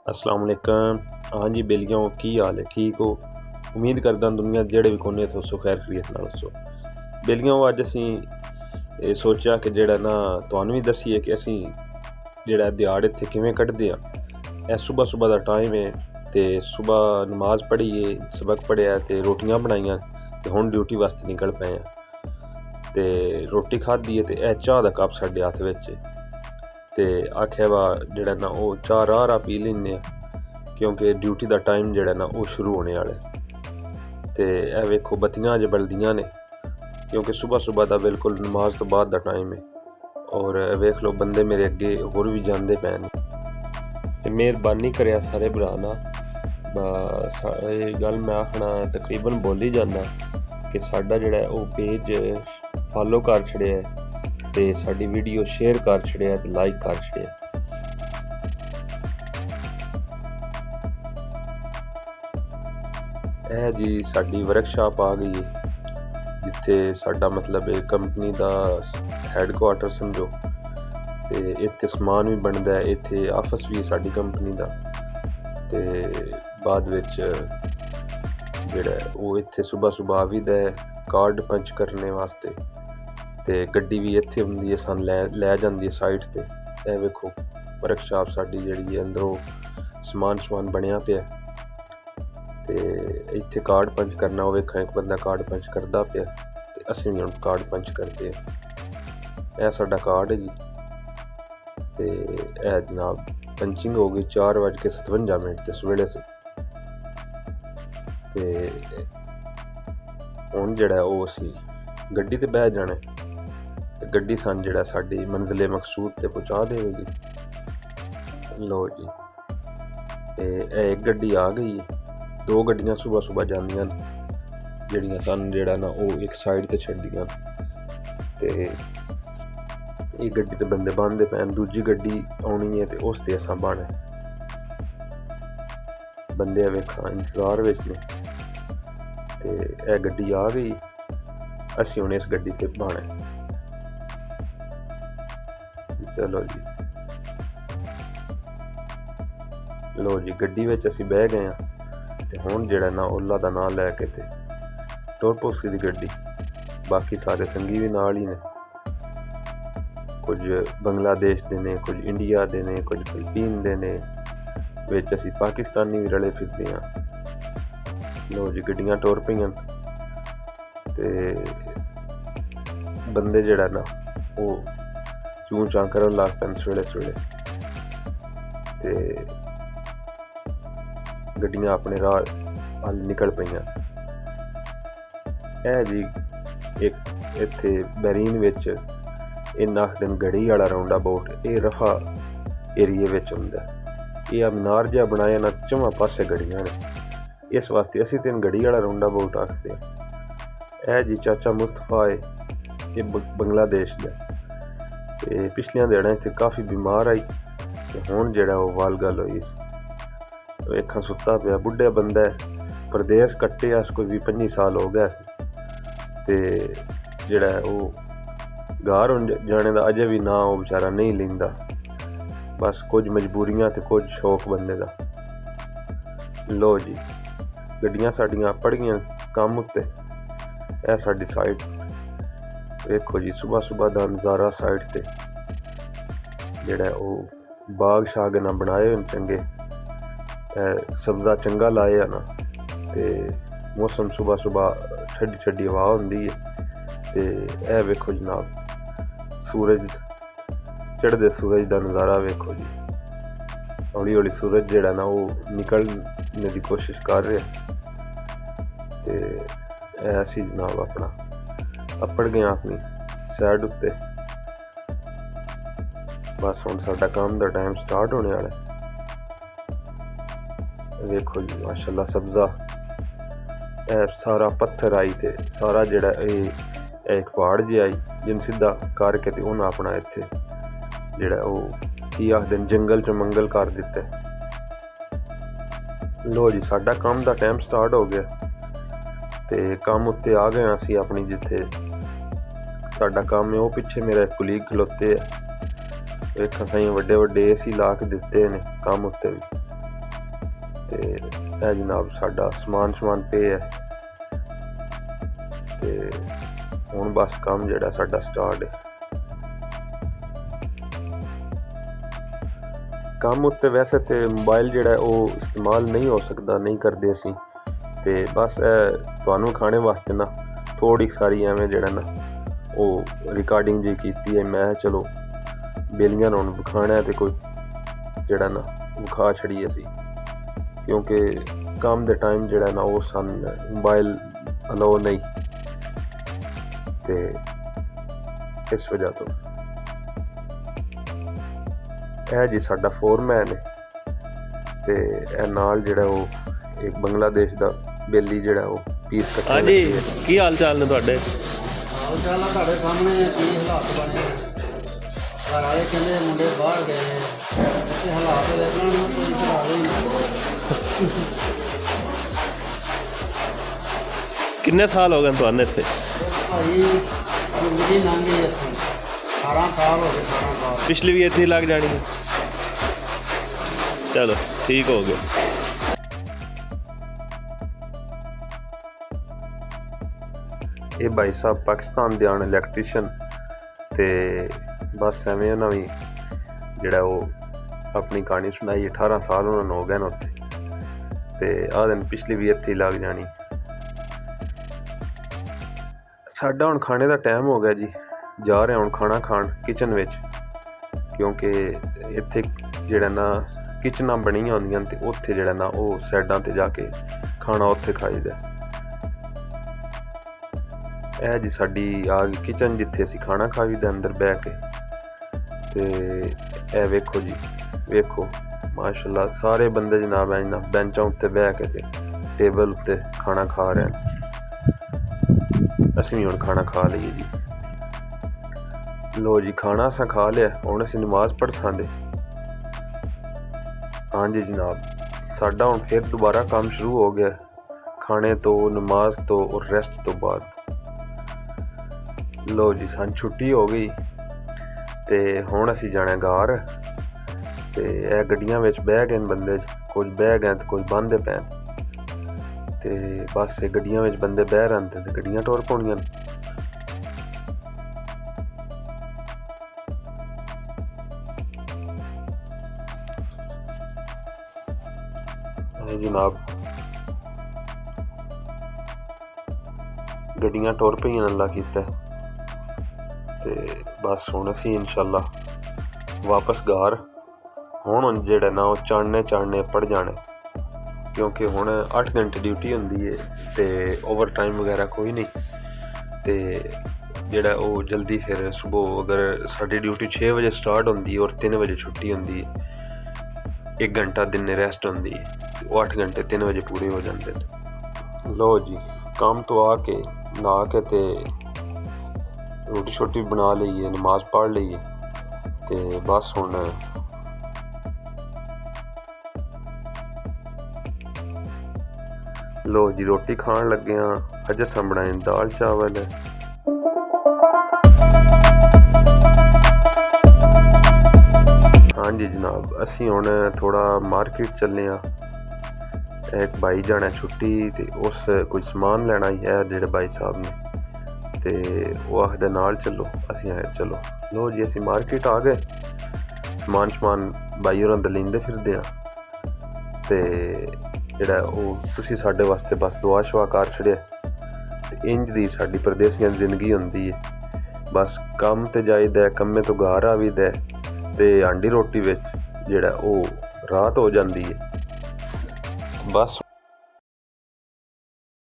अस्सलाम वालेकुम। हाँ जी बेलियाओ, की हाल है? ठीक हो? उम्मीद करदा दुनिया जेह्ड़े भी कोने च तुस खैर खैरियत नाल दस्सो। बेलियाओ अज्ज असीं सोचेआ कि जेह्ड़ा ना तुहानूं भी दस्सिए कि असीं जेह्ड़ा दिहाड़ इत्थे किवें कड्ढदे आं। एह् सुबह दा टाइम है ते सुबह नमाज पढ़ियै सबक पढ़ेआ ते रोटियां बनाइयां ते हुण ड्यूटी वास्ते निकल पे आं। ते रोटी खाद्धी ते एह् चाह् दा कप साड्डे हत्थ बिच ते आखेआ वा जेह्ड़ा ना ओह् चाह् राह् पी लैन्ने आं क्योंकि ड्यूटी दा टाइम जेह्ड़ा ना ओह् शुरू होने आह्ला ऐ। ते एह् वेखो बत्तियां अजें बलदियां ने क्योंकि सुबह दा बिल्कुल नमाज तो बाद दा टाइम है और वेख लो बंदे मेरे अग्गे होर भी जांदे पे ने। ते मेहरबानी करेआ सारे भ्राऽ ना एह् गल्ल मैं आखना तकरीबन बोली जाना कि साडा जेह्ड़ा ऐ ओह् पेज फॉलो कर छड़ेआ ऐ ते साडी वीडियो शेयर कर छड़ेआ ते लाइक कर छड़ेआ। ਇਹ जी साडी वर्कशॉप आ गई है जिथे साडा मतलब एक कंपनी दा हैडकुआर्टर समझो ते इत्थे समान भी बनदा है, इत्थे ऑफिस भी साडी कंपनी दा ते बाद विच जेह्ड़ा ओह् इत्थे सुबह आविदा है कार्ड पंच करने वास्ते ते गड्डी भी इत्थे हुंदी है सानूं लै जांदी है साइट ते। एह् वेखो वर्कशॉप साडी जेह्ड़ी है अंदरों समान बनेआ पिया ते इत्थे कार्ड पंच करना होवे एक बंदा कार्ड पंच करदा पिया ते असीं भी हुण कार्ड पंच करदे आं। एह् साडा कार्ड है जी ते एह् जनाब पंचिंग हो गई 4:57 ते सवेले से ते हुण जेह्ड़ा ओह् असीं गड्डी ते बैठ जाना ते गड्डी सानूं जेह्ड़ा साडी मंजिले मकसूद ते पहुंचा देवेगी। लो जी ते एह् इक गड्डी आ गई है, दो गड्डियां सुबह जांदियां न जेह्ड़ियां सानूं जेह्ड़ा ना ओह् इक साइड ते छड्डदियां ते एह् गड्डी ते बंदे बांह्दे पे न, दूजी गड्डी औनी है ते उस ते असां बाह्ना है। बंदे वेखा इंतजार विच ने ते एह् गड्डी आ गई, असीं हुण इस गड्डी ते बाह्ना है। चलो जी, लो जी गड्डी विच असीं बह गए आं ते हुण जेह्ड़ा ना ओला दा नां लैके ते टुर पौसी दी गड्डी। बाकी सारे संगी भी नाल ही ने, कुछ बंगलादेश दे ने, कुछ इंडिया दे ने, कुछ फिलीपीन दे ने, विच असीं पाकिस्तानी भी रले फिरदे आं। लो जी गड्डियां टुर पईयां ते बंदे जेह्ड़ा ना ओह् चूं चां करन लग पैन सवेले ते गड्डियां अपने राह हल निकल पईयां। एह् जी इक इत्थे बहरीन विच इन्ना आखदे न गड़ी आह्ला राउंड अबाउट, एह् रफा एरिए विच हुंदा ऐ। एह् मीनार जिहा बनाया ना चौं पास्से गड्डियां ने, इस वास्ते असीं ते गड़ी आह्ला राउंड अबाउट आखदे आं। एह् जी चाचा मुस्तफा है, एह् बंगलादेश दा ते पिछलियां दिहाड़ां इत्थे काफ़ी बीमार आई ते हुण जेह्ड़ा ओह् वाल गल होई वेखां सुत्ता पिया बुड्ढा बंदा ऐ, परदेस कट्टे अस कोई 20-25 साल हो गए ते जेह्ड़ा ओह् घर जाने दा अजें भी नां ओह् बेचारा नहीं लैंदा, बस कुछ मजबूरियां ते कुछ शौक बंदे दा। लो जी गड्डियां साडियां पड़ गईयां कम्म उत्ते। एह् साडी साइट वेखो जी सुबह दा नज़ारा साइट ते जेह्ड़ा ओह् बाग शाग ना बनाए होए चंगे, सब्ज़ा चंगा लाया ना ते मौसम सुबह ठंडी हवा होंदी है ते एह् वेखो जनाब सूरज चढ़दे सूरज दा नज़ारा वेखो जी। हौली सूरज जेह्ड़ा ना ओह् निकलने दी कोशिश कर रहा ते ऐसी जनाब अपना अपड़ गए अपनी सैड उत्ते। बस हुण साडा काम दा टाइम स्टार्ट होने आह्ला है। वेखो जी माशाल्लाह सब्ज़ा एह् सारा पत्थर आई ते सारा जेह्ड़ा एह् इक प्हाड़ जेहा आई जिन सिद्धा करके ते उन्हें अपना इत्थे जेह्ड़ा ओह् की आखदे न जंगल च मंगल कर दित्ता। लो जी साडा काम दा टाइम स्टार्ट हो गया ते कम्म उत्ते आ गए असीं अपनी जिथे साडा काम है। ओह् पिछे मेरा एक कुलीग खलोते है, वेखा साइयां वड्डे AC ला के दित्ते ने कम्म उत्ते भी ਤੇ ਇਹ ਜਨਾਬ ਸਾਡਾ ਸਮਾਨ ਪੇ ਹੈ ਤੇ ਹੁਣ ਬਸ ਕੰਮ ਜਿਹੜਾ ਸਾਡਾ ਸਟਾਰਟ ਹੈ। ਕੰਮ ਉੱਤੇ ਵੈਸੇ ਤੇ ਮੋਬਾਈਲ ਜਿਹੜਾ ਉਹ ਇਸਤੇਮਾਲ ਨਹੀਂ ਹੋ ਸਕਦਾ, ਨਹੀਂ ਕਰਦੇ ਅਸੀਂ, ਤੇ ਬਸ ਤੁਹਾਨੂੰ ਖਾਣੇ ਵਾਸਤੇ ਨਾ ਥੋੜੀ ਸਾਰੀ ਐਵੇਂ ਜਿਹੜਾ ਨਾ ਉਹ ਰਿਕਾਰਡਿੰਗ ਜੀ ਕੀਤੀ ਹੈ। ਮੈਂ ਚਲੋ ਬੇਲੀਆਂ ਨੂੰ ਵਿਖਾਣਾ ਤੇ ਕੋਈ ਜਿਹੜਾ ਨਾ ਵਿਖਾ ਛੜੀਏ ਅਸੀਂ, ਕਿਉਂਕਿ ਕੰਮ ਦੇ ਟਾਈਮ ਜਿਹੜਾ ਨਾ ਉਹ ਸਾਨੂੰ ਮੋਬਾਈਲ ਅਲਾਉ ਨਹੀਂ, ਤੇ ਇਸ ਵਜ੍ਹਾ ਤੋਂ ਇਹ ਜੀ ਸਾਡਾ ਫੋਰਮੈਨ ਹੈ ਤੇ ਇਹ ਨਾਲ ਜਿਹੜਾ ਉਹ ਇੱਕ ਬੰਗਲਾਦੇਸ਼ ਦਾ ਬੇਲੀ ਜਿਹੜਾ ਉਹ ਪੀਸ ਕੱਟਣ ਲੱਗੀ ਹੈ। ਕੀ ਹਾਲ ਚਾਲ ਨੇ ਤੁਹਾਡੇ? ਹਾਲ ਚਾਲ ਆ ਤੁਹਾਡੇ ਸਾਹਮਣੇ ਕੀ ਹਾਲਾਤ ਬਣੇ। ਘਰ ਵਾਲੇ ਕਹਿੰਦੇ ਮੁੰਡੇ ਬਾਹਰ ਗਏ ਤੇ ਹਾਲਾਤ ਵੇਖਣ ਨੂੰ ਕੋਈ ਘਰ ਵਾਲੇ ਨਹੀਂ। ਕਿੰਨੇ ਸਾਲ ਹੋ ਗਏ ਤੁਹਾਨੂੰ ਇੱਥੇ? ਭਾਈ ਜ਼ਿੰਦਗੀ ਲੰਘ ਗਈ ਇੱਥੇ, 18 ਸਾਲ ਹੋ ਗਏ। 18 ਸਾਲ ਪਿਛਲੀ ਵੀ ਇੱਥੇ ਹੀ ਲੱਗ ਜਾਣੀ ਹੈ। ਚਲੋ ਠੀਕ ਹੋ ਗਿਆ। ਇਹ ਭਾਈ ਸਾਹਿਬ ਪਾਕਿਸਤਾਨ ਦੇ ਆਣ ਇਲੈਕਟ੍ਰੀਸ਼ੀਅਨ ਤੇ ਬਸ ਐਵੇਂ ਉਹਨਾਂ ਵੀ ਜਿਹੜਾ ਉਹ ਆਪਣੀ ਕਹਾਣੀ ਸੁਣਾਈ। 18 ਸਾਲ ਉਹਨਾਂ ਨੂੰ ਹੋ ਗਏ ਨੇ ਉੱਥੇ, ਤੇ ਆਹ ਦਿਨ ਪਿਛਲੀ ਵੀ ਇੱਥੇ ਹੀ ਲੱਗ ਜਾਣੀ। ਸਾਡਾ ਹੁਣ ਖਾਣੇ ਦਾ ਟਾਈਮ ਹੋ ਗਿਆ ਜੀ, ਜਾ ਰਹੇ ਹੁਣ ਖਾਣਾ ਖਾਣ ਕਿਚਨ ਵਿੱਚ, ਕਿਉਂਕਿ ਇੱਥੇ ਜਿਹੜਾ ਨਾ ਕਿਚਨਾਂ ਬਣੀਆਂ ਹੁੰਦੀਆਂ ਤੇ ਉੱਥੇ ਜਿਹੜਾ ਨਾ ਉਹ ਸਾਈਡਾਂ ਤੇ ਜਾ ਕੇ ਖਾਣਾ ਉੱਥੇ ਖਾਈਦਾ। ਇਹ ਜੀ ਸਾਡੀ ਆ ਗਈ ਕਿਚਨ, ਜਿੱਥੇ ਅਸੀਂ ਖਾਣਾ ਖਾਈਦਾ ਅੰਦਰ ਬਹਿ ਕੇ। ਤੇ ਇਹ ਵੇਖੋ ਜੀ, ਵੇਖੋ ਮਾਸ਼ਾਅੱਲਾ ਸਾਰੇ ਬੰਦੇ ਜਨਾਬ ਐ ਨਾ ਬੈਂਚਾਂ ਉੱਤੇ ਬਹਿ ਕੇ ਤੇ ਟੇਬਲ ਉੱਤੇ ਖਾਣਾ ਖਾ ਰਹੇ ਹਨ। ਅਸੀਂ ਹੁਣ ਖਾਣਾ ਖਾ ਲਈਏ ਜੀ। ਲੋ ਜੀ ਖਾਣਾ ਅਸਾਂ ਖਾ ਲਿਆ, ਹੁਣ ਅਸੀਂ ਨਮਾਜ਼ ਪੜ੍ਹ ਸਾਂਦੇ। ਹਾਂਜੀ ਜਨਾਬ, ਸਾਡਾ ਹੁਣ ਫਿਰ ਦੁਬਾਰਾ ਕੰਮ ਸ਼ੁਰੂ ਹੋ ਗਿਆ, ਖਾਣੇ ਤੋਂ, ਨਮਾਜ਼ ਤੋਂ ਔਰ ਰੈਸਟ ਤੋਂ ਬਾਅਦ। ਲੋ ਜੀ ਸਾਨੂੰ ਛੁੱਟੀ ਹੋ ਗਈ ਤੇ ਹੁਣ ਅਸੀਂ ਜਾਣਾ ਘਰ। ਤੇ ਇਹ ਗੱਡੀਆਂ ਵਿੱਚ ਬਹਿ ਗਏ ਬੰਦੇ, ਕੁਝ ਬਹਿ ਗਏ ਤੇ ਕੁਝ ਬੰਦੇ ਪੈਣ, ਤੇ ਬਸ ਇਹ ਗੱਡੀਆਂ ਵਿੱਚ ਬੰਦੇ ਬਹਿ ਰਹਿੰਦੇ ਤੇ ਗੱਡੀਆਂ ਟੁਰ ਪਾਉਣੀਆਂ। ਜਨਾਬ ਗੱਡੀਆਂ ਟੁਰ ਪਈਆਂ, ਅੱਲਾ ਕੀਤਾ, ਤੇ ਬਸ ਹੁਣ ਅਸੀਂ ਇਨਸ਼ਾਅੱਲਾ ਵਾਪਸ ਘਰ। ਹੁਣ ਜਿਹੜਾ ਨਾ ਉਹ ਚਾੜਨੇ ਪੜ ਜਾਣੇ, ਕਿਉਂਕਿ ਹੁਣ 8 ਘੰਟੇ ਡਿਊਟੀ ਹੁੰਦੀ ਹੈ ਤੇ ਓਵਰ ਟਾਈਮ ਵਗੈਰਾ ਕੋਈ ਨਹੀਂ। ਤੇ ਜਿਹੜਾ ਉਹ ਜਲਦੀ ਫਿਰ ਸੁਬਹ, ਅਗਰ ਸਾਡੀ ਡਿਊਟੀ 6 ਵਜੇ ਸਟਾਰਟ ਹੁੰਦੀ ਔਰ 3 ਵਜੇ ਛੁੱਟੀ ਹੁੰਦੀ ਹੈ, 1 ਘੰਟਾ ਦਿਨ ਰੈਸਟ ਹੁੰਦੀ ਹੈ, ਉਹ 8 ਘੰਟੇ 3 ਵਜੇ ਪੂਰੇ ਹੋ ਜਾਂਦੇ ਨੇ। ਲੋ ਜੀ ਕੰਮ ਤੋਂ ਆ ਕੇ ਨਹਾ ਕੇ ਤੇ ਰੋਟੀ ਛੋਟੀ ਬਣਾ ਲਈਏ, ਨਮਾਜ਼ ਪੜ੍ਹ ਲਈਏ, ਤੇ ਬਸ ਹੁਣ ਲੋ ਜੀ ਰੋਟੀ ਖਾਣ ਲੱਗੇ ਹਾਂ। ਅੱਜ ਅਸਾਂ ਬਣਾਏ ਦਾਲ ਚਾਵਲ। ਹਾਂਜੀ ਜਨਾਬ, ਅਸੀਂ ਹੁਣ ਥੋੜਾ ਮਾਰਕੀਟ ਚੱਲੇ ਹਾਂ। ਇੱਕ ਭਾਈ ਜਾਣਾ ਛੁੱਟੀ ਤੇ ਉਸ ਕੁਝ ਸਮਾਨ ਲੈਣਾ ਹੀ ਹੈ ਜਿਹੜੇ ਭਾਈ ਸਾਹਿਬ ਨੇ, ਤੇ ਉਹ ਆਖਦੇ ਨਾਲ ਚੱਲੋ। ਅਸੀਂ ਆਏ ਚਲੋ। ਲੋ ਜੀ ਅਸੀਂ ਮਾਰਕੀਟ ਆ ਗਏ, ਸਮਾਨ ਭਾਈ ਹੋਰਾਂ ਦਾ ਲੈਂਦੇ ਫਿਰਦੇ ਆ। ਤੇ ਜਿਹੜਾ ਉਹ ਤੁਸੀਂ ਸਾਡੇ ਵਾਸਤੇ ਬਸ ਦੁਆ ਸ਼ੁਆ ਕਰ ਛੜਿਆ। ਤੇ ਇੰਜ ਦੀ ਸਾਡੀ ਪਰਦੇਸੀਆਂ ਦੀ ਜ਼ਿੰਦਗੀ ਹੁੰਦੀ ਹੈ, ਬਸ ਕੰਮ ਤੇ ਜਾਈਦਾ, ਕੰਮੇ ਤੋਂ ਘਰ ਆਵੀਦਾ, ਤੇ ਆਂਡੀ ਰੋਟੀ ਵਿੱਚ ਜਿਹੜਾ ਉਹ ਰਾਤ ਹੋ ਜਾਂਦੀ ਹੈ। ਬਸ